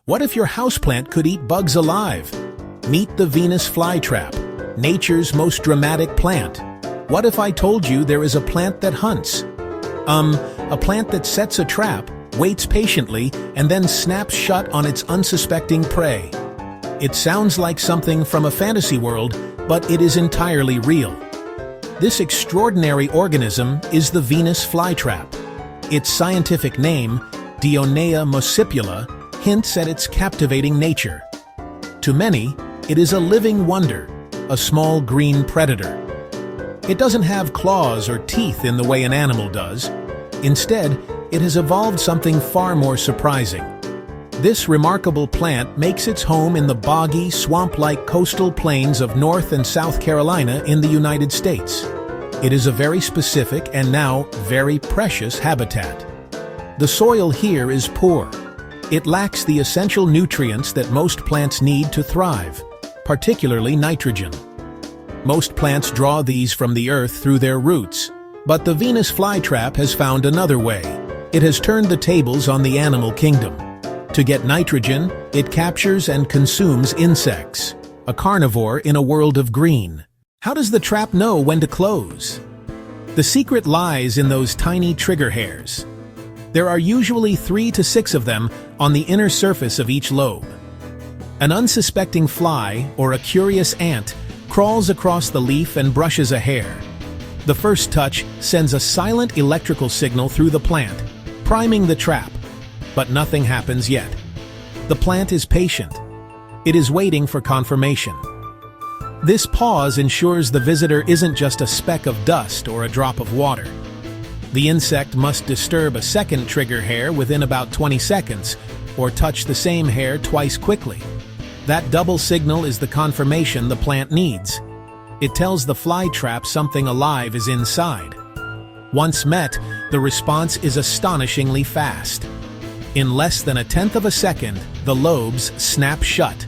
What if your houseplant could eat bugs alive? Meet the Venus Flytrap, nature's most dramatic plant. What if I told you there is a plant that hunts? A plant that sets a trap, waits patiently, and then snaps shut on its unsuspecting prey. It sounds like something from a fantasy world, but it is entirely real. This extraordinary organism is the Venus flytrap. Its scientific name, Dionaea muscipula, hints at its captivating nature. To many, it is a living wonder, a small green predator. It doesn't have claws or teeth in the way an animal does. Instead, it has evolved something far more surprising. This remarkable plant makes its home in the boggy, swamp-like coastal plains of North and South Carolina in the United States. It is a very specific and now very precious habitat. The soil here is poor. It lacks the essential nutrients that most plants need to thrive, particularly nitrogen. Most plants draw these from the earth through their roots, but the Venus flytrap has found another way. It has turned the tables on the animal kingdom. To get nitrogen, it captures and consumes insects, a carnivore in a world of green. How does the trap know when to close? The secret lies in those tiny trigger hairs. There are usually 3 to 6 of them on the inner surface of each lobe. An unsuspecting fly, or a curious ant, crawls across the leaf and brushes a hair. The first touch sends a silent electrical signal through the plant, priming the trap. But nothing happens yet. The plant is patient. It is waiting for confirmation. This pause ensures the visitor isn't just a speck of dust or a drop of water. The insect must disturb a second trigger hair within about 20 seconds, or touch the same hair twice quickly. That double signal is the confirmation the plant needs. It tells the fly trap something alive is inside. Once met, the response is astonishingly fast. In less than 1/10 of a second, the lobes snap shut.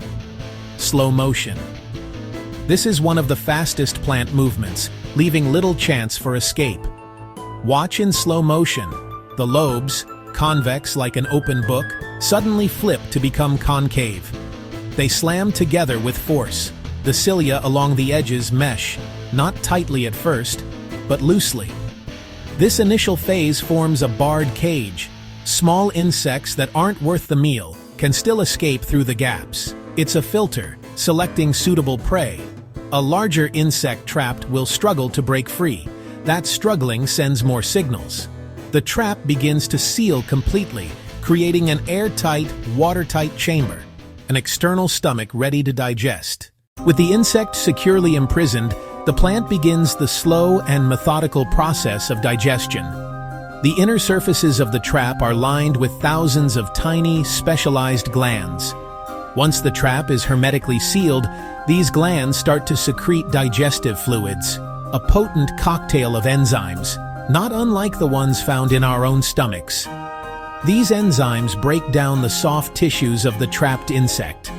Slow motion. This is one of the fastest plant movements, leaving little chance for escape. Watch in slow motion. The lobes, convex like an open book, suddenly flip to become concave. They slam together with force. The cilia along the edges mesh, not tightly at first, but loosely. This initial phase forms a barred cage. Small insects that aren't worth the meal can still escape through the gaps. It's a filter, selecting suitable prey. A larger insect trapped will struggle to break free. That struggling sends more signals. The trap begins to seal completely, creating an airtight, watertight chamber, an external stomach ready to digest. With the insect securely imprisoned, the plant begins the slow and methodical process of digestion. The inner surfaces of the trap are lined with thousands of tiny, specialized glands. Once the trap is hermetically sealed, these glands start to secrete digestive fluids, a potent cocktail of enzymes, not unlike the ones found in our own stomachs. These enzymes break down the soft tissues of the trapped insect.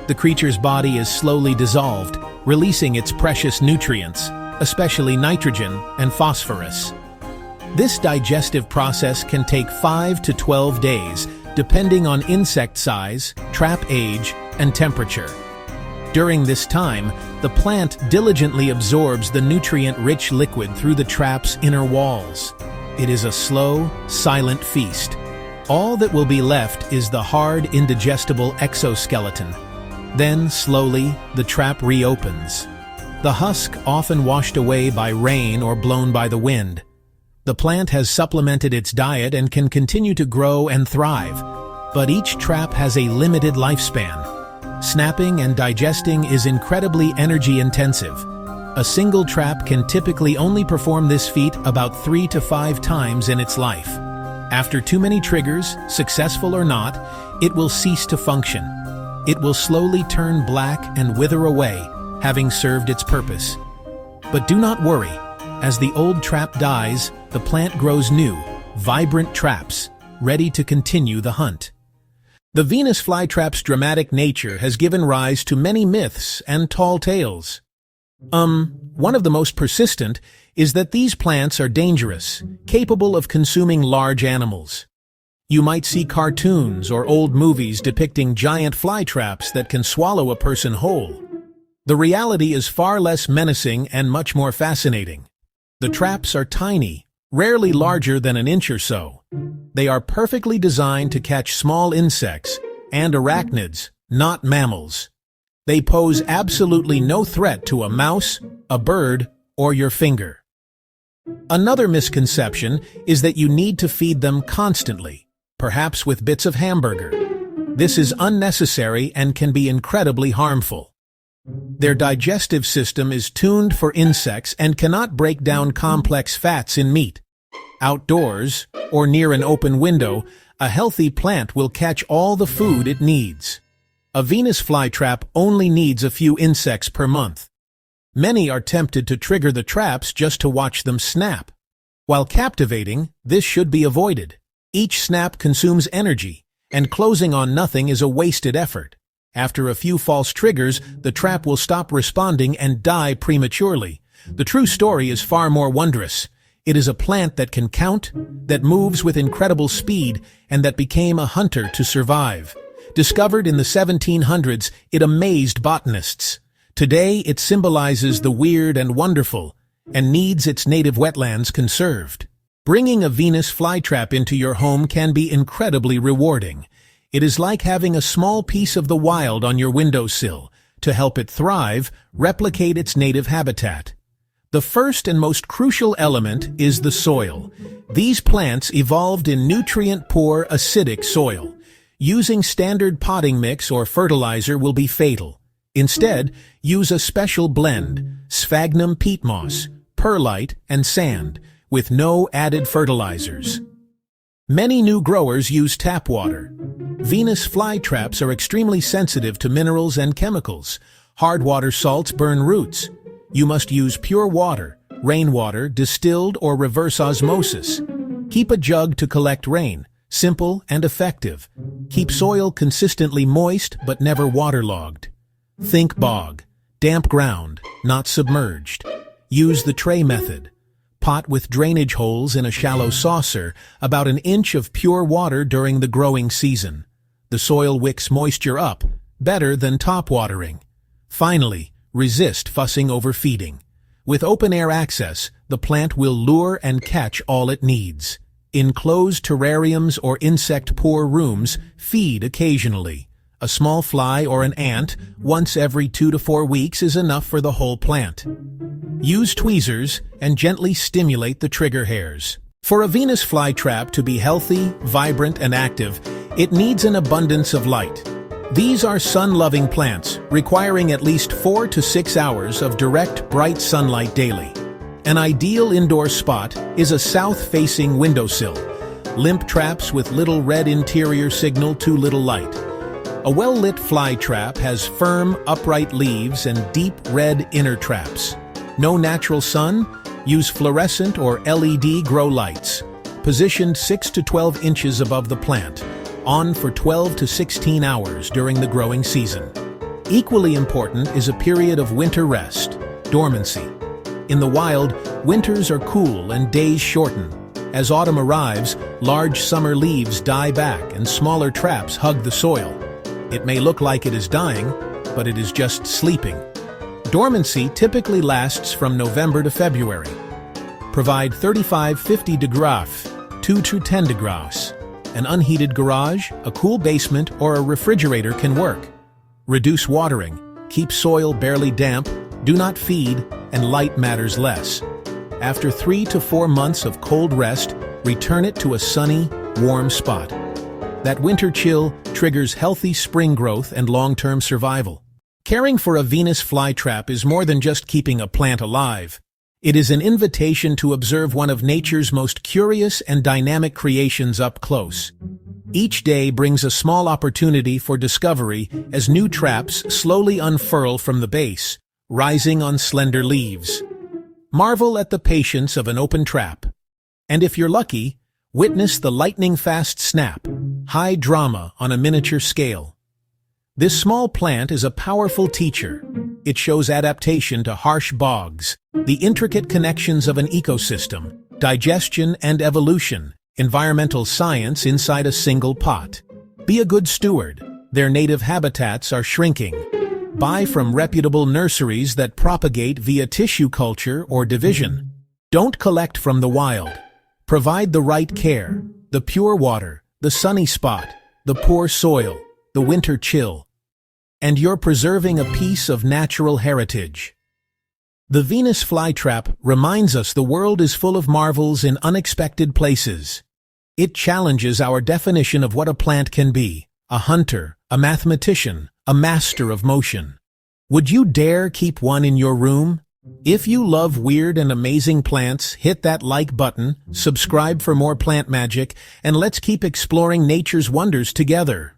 The creature's body is slowly dissolved, releasing its precious nutrients, especially nitrogen and phosphorus. This digestive process can take 5 to 12 days, depending on insect size, trap age, and temperature. During this time, the plant diligently absorbs the nutrient-rich liquid through the trap's inner walls. It is a slow, silent feast. All that will be left is the hard, indigestible exoskeleton. Then, slowly, the trap reopens. The husk often washed away by rain or blown by the wind. The plant has supplemented its diet and can continue to grow and thrive, but each trap has a limited lifespan. Snapping and digesting is incredibly energy-intensive. A single trap can typically only perform this feat about 3 to 5 times in its life. After too many triggers, successful or not, it will cease to function. It will slowly turn black and wither away, having served its purpose. But do not worry. As the old trap dies, the plant grows new, vibrant traps, ready to continue the hunt. The Venus flytrap's dramatic nature has given rise to many myths and tall tales. One of the most persistent is that these plants are dangerous, capable of consuming large animals. You might see cartoons or old movies depicting giant fly traps that can swallow a person whole. The reality is far less menacing and much more fascinating. The traps are tiny, rarely larger than an inch or so. They are perfectly designed to catch small insects and arachnids, not mammals. They pose absolutely no threat to a mouse, a bird, or your finger. Another misconception is that you need to feed them constantly, perhaps with bits of hamburger. This is unnecessary and can be incredibly harmful. Their digestive system is tuned for insects and cannot break down complex fats in meat. Outdoors, or near an open window, a healthy plant will catch all the food it needs. A Venus flytrap only needs a few insects per month. Many are tempted to trigger the traps just to watch them snap. While captivating, this should be avoided. Each snap consumes energy, and closing on nothing is a wasted effort. After a few false triggers, the trap will stop responding and die prematurely. The true story is far more wondrous. It is a plant that can count, that moves with incredible speed, and that became a hunter to survive. Discovered in the 1700s, it amazed botanists. Today, it symbolizes the weird and wonderful, and needs its native wetlands conserved. Bringing a Venus flytrap into your home can be incredibly rewarding. It is like having a small piece of the wild on your windowsill. To help it thrive, replicate its native habitat. The first and most crucial element is the soil. These plants evolved in nutrient-poor, acidic soil. Using standard potting mix or fertilizer will be fatal. Instead, use a special blend, sphagnum peat moss, perlite, and sand, with no added fertilizers. Many new growers use tap water. Venus flytraps are extremely sensitive to minerals and chemicals. Hard water salts burn roots. You must use pure water, rainwater, distilled or reverse osmosis. Keep a jug to collect rain, simple and effective. Keep soil consistently moist but never waterlogged. Think bog, damp ground, not submerged. Use the tray method. Pot with drainage holes in a shallow saucer, about an inch of pure water during the growing season. The soil wicks moisture up, better than top watering. Finally, resist fussing over feeding. With open-air access, the plant will lure and catch all it needs. In closed terrariums or insect-poor rooms, feed occasionally. A small fly or an ant, once every 2 to 4 weeks, is enough for the whole plant. Use tweezers and gently stimulate the trigger hairs. For a Venus flytrap to be healthy, vibrant, and active, it needs an abundance of light. These are sun-loving plants, requiring at least 4 to 6 hours of direct, bright sunlight daily. An ideal indoor spot is a south-facing windowsill. Limp traps with little red interior signal too little light. A well-lit fly trap has firm, upright leaves and deep red inner traps. No natural sun? Use fluorescent or LED grow lights. Positioned 6 to 12 inches above the plant. On for 12 to 16 hours during the growing season. Equally important is a period of winter rest, dormancy. In the wild, winters are cool and days shorten. As autumn arrives, large summer leaves die back and smaller traps hug the soil. It may look like it is dying, but it is just sleeping. Dormancy typically lasts from November to February. Provide 35-50 degrees, 2 to 10 degrees. An unheated garage, a cool basement, or a refrigerator can work. Reduce watering, keep soil barely damp, do not feed, and light matters less. After 3 to 4 months of cold rest, return it to a sunny, warm spot. That winter chill triggers healthy spring growth and long-term survival. Caring for a Venus flytrap is more than just keeping a plant alive. It is an invitation to observe one of nature's most curious and dynamic creations up close. Each day brings a small opportunity for discovery as new traps slowly unfurl from the base, rising on slender leaves. Marvel at the patience of an open trap. And if you're lucky, witness the lightning-fast snap, high drama on a miniature scale. This small plant is a powerful teacher. It shows adaptation to harsh bogs, the intricate connections of an ecosystem, digestion and evolution, Environmental science inside a single pot. Be a good steward. Their native habitats are shrinking. Buy from reputable nurseries that propagate via tissue culture or division. Don't collect from the wild. Provide the right care, the pure water, the sunny spot, the poor soil, the winter chill. And you're preserving a piece of natural heritage. The Venus Flytrap reminds us the world is full of marvels in unexpected places. It challenges our definition of what a plant can be: a hunter, a mathematician, a master of motion. Would you dare keep one in your room? If you love weird and amazing plants, hit that like button, subscribe for more plant magic, and let's keep exploring nature's wonders together.